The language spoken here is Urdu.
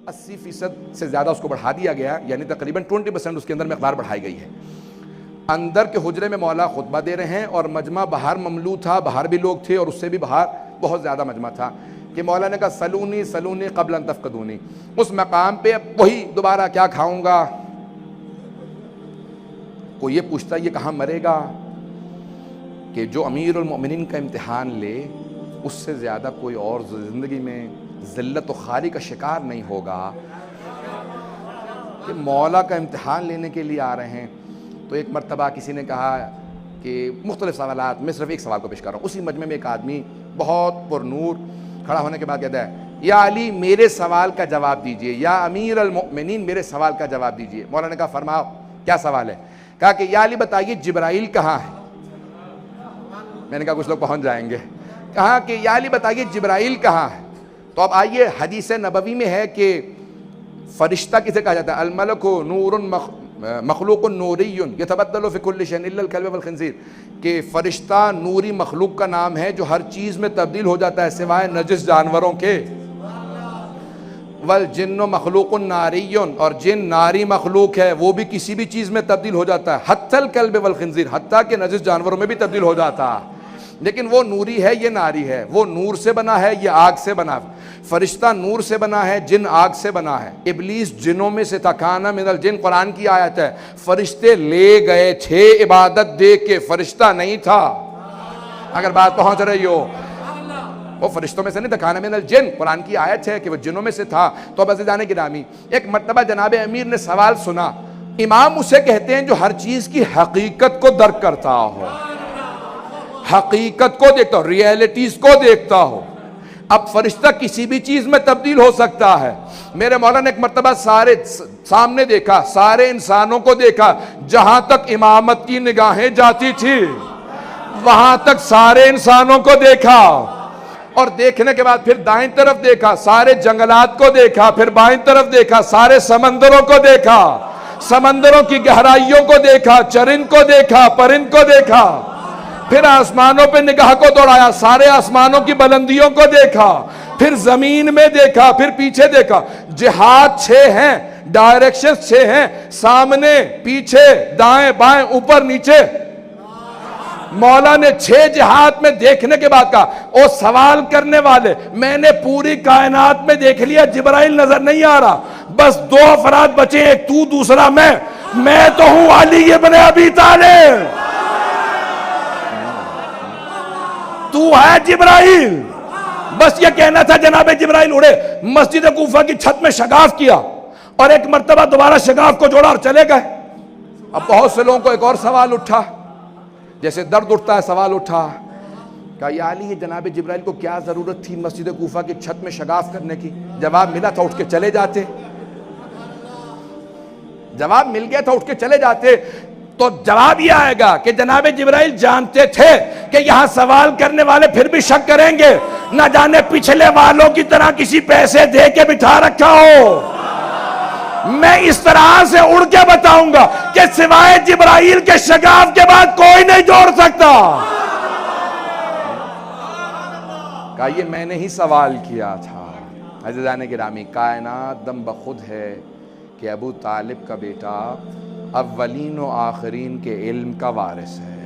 80% سے زیادہ اس کو بڑھا دیا گیا، یعنی تقریباً 20% اس کے اندر مقدار بڑھائی گئی ہے۔ اندر کے حجرے میں مولا خطبہ دے رہے ہیں اور مجمع باہر مملو تھا، باہر بھی لوگ تھے اور اس سے بھی باہر بہت زیادہ مجمع تھا کہ مولا نے کہا سلونی سلونی قبل ان تفقدونی۔ اس مقام پہ اب وہی دوبارہ کیا کھاؤں گا، کوئی یہ پوچھتا یہ کہاں مرے گا، کہ جو امیر المؤمنین کا امتحان لے اس سے زیادہ کوئی اور زندگی میں ذلت و خواری کا شکار نہیں ہوگا، کہ مولا کا امتحان لینے کے لیے آ رہے ہیں۔ تو ایک مرتبہ کسی نے کہا کہ مختلف سوالات، میں صرف ایک سوال کو پیش کر رہا ہوں۔ اسی مجمع میں ایک آدمی بہت پر نور کھڑا ہونے کے بعد کہتا ہے یا علی میرے سوال کا جواب دیجئے، یا امیر المؤمنین میرے سوال کا جواب دیجئے۔ مولا نے کہا فرماؤ کیا سوال ہے؟ کہا کہ یا علی بتائیے جبرائیل کہاں ہے؟ میں نے کہا کچھ لوگ پہنچ جائیں گے۔ کہا کہ یا علی بتائیے جبرائیل کہاں ہے؟ تو اب آئیے، حدیث نبوی میں ہے کہ فرشتہ کسے کہا جاتا ہے؟ الملک نور مخلوق نوری یتبدل فی کل شیء الا الکلب والخنزیر، کہ فرشتہ نوری مخلوق کا نام ہے جو ہر چیز میں تبدیل ہو جاتا ہے سوائے نجس جانوروں کے۔ والجن مخلوق ناری، اور جن ناری مخلوق ہے وہ بھی کسی بھی چیز میں تبدیل ہو جاتا ہے، حتی الکلب والخنزیر، حتیٰ کہ نجس جانوروں میں بھی تبدیل ہو جاتا ہے، لیکن وہ نوری ہے یہ ناری ہے، وہ نور سے بنا ہے یہ آگ سے بنا ہے۔ فرشتہ نور سے بنا ہے، جن آگ سے بنا ہے۔ ابلیس جنوں میں سے تھا، کانا من الجن، قرآن کی آیت ہے۔ فرشتے لے گئے تھے عبادت دے کے، فرشتہ نہیں تھا، اگر بات پہنچ رہی ہو۔ وہ فرشتوں میں سے نہیں تھا، کانا من الجن، قرآن کی آیت ہے کہ وہ جنوں میں سے تھا۔ تو اب عزیزان گرامی، ایک مرتبہ جناب امیر نے سوال سنا۔ امام اسے کہتے ہیں جو ہر چیز کی حقیقت کو درک کرتا ہو، حقیقت کو دیکھتا ہو، ریئلٹیز کو دیکھتا ہو۔ اب فرشتہ کسی بھی چیز میں تبدیل ہو سکتا ہے۔ میرے مولا نے ایک مرتبہ سارے سامنے دیکھا، سارے انسانوں کو دیکھا، جہاں تک امامت کی نگاہیں جاتی تھی وہاں تک سارے انسانوں کو دیکھا، اور دیکھنے کے بعد پھر دائیں طرف دیکھا، سارے جنگلات کو دیکھا، پھر بائیں طرف دیکھا، سارے سمندروں کو دیکھا، سمندروں کی گہرائیوں کو دیکھا، چرند کو دیکھا، پرند کو دیکھا، پھر آسمانوں پہ نگاہ کو دوڑایا، سارے آسمانوں کی بلندیوں کو دیکھا، پھر زمین میں دیکھا، پھر پیچھے دیکھا۔ جہات 6 ہیں، ڈائریکشن 6 ہیں، سامنے، پیچھے، دائیں بائیں، اوپر نیچے۔ مولا نے 6 جہات میں دیکھنے کے بعد کہا او سوال کرنے والے، میں نے پوری کائنات میں دیکھ لیا، جبرائیل نظر نہیں آ رہا، بس 2 افراد بچے، ایک تو دوسرا میں تو ہوں علی ابن ابی طالب، تو ہے جبرائیل۔ بس یہ کہنا تھا، جناب جبرائیل اڑے، مسجد کوفہ کی چھت میں شگاف کیا، اور ایک مرتبہ دوبارہ شگاف کو جوڑا اور چلے گئے۔ اب بہت سے لوگوں کو ایک اور سوال اٹھا، جیسے درد اٹھتا ہے سوال اٹھا، کہا یا علی یہ جناب جبرائیل کو کیا ضرورت تھی مسجد کوفہ کی چھت میں شگاف کرنے کی؟ جواب ملا تھا اٹھ کے چلے جاتے، جواب مل گیا تھا اٹھ کے چلے جاتے۔ تو جواب یہ آئے گا کہ جناب جبرائیل جانتے تھے کہ یہاں سوال کرنے والے پھر بھی شک کریں گے، نہ جانے پچھلے والوں کی طرح کسی پیسے دے کے بٹھا رکھا ہو۔ میں اس طرح سے اڑ کے بتاؤں گا کہ سوائے جبرائیل کے شگاف کے بعد کوئی نہیں جوڑ سکتا۔ کہا یہ میں نے ہی سوال کیا تھا۔ عزیزان گرامی، کائنات دم بخود ہے کہ ابو طالب کا بیٹا اولین و آخرین کے علم کا وارث ہے۔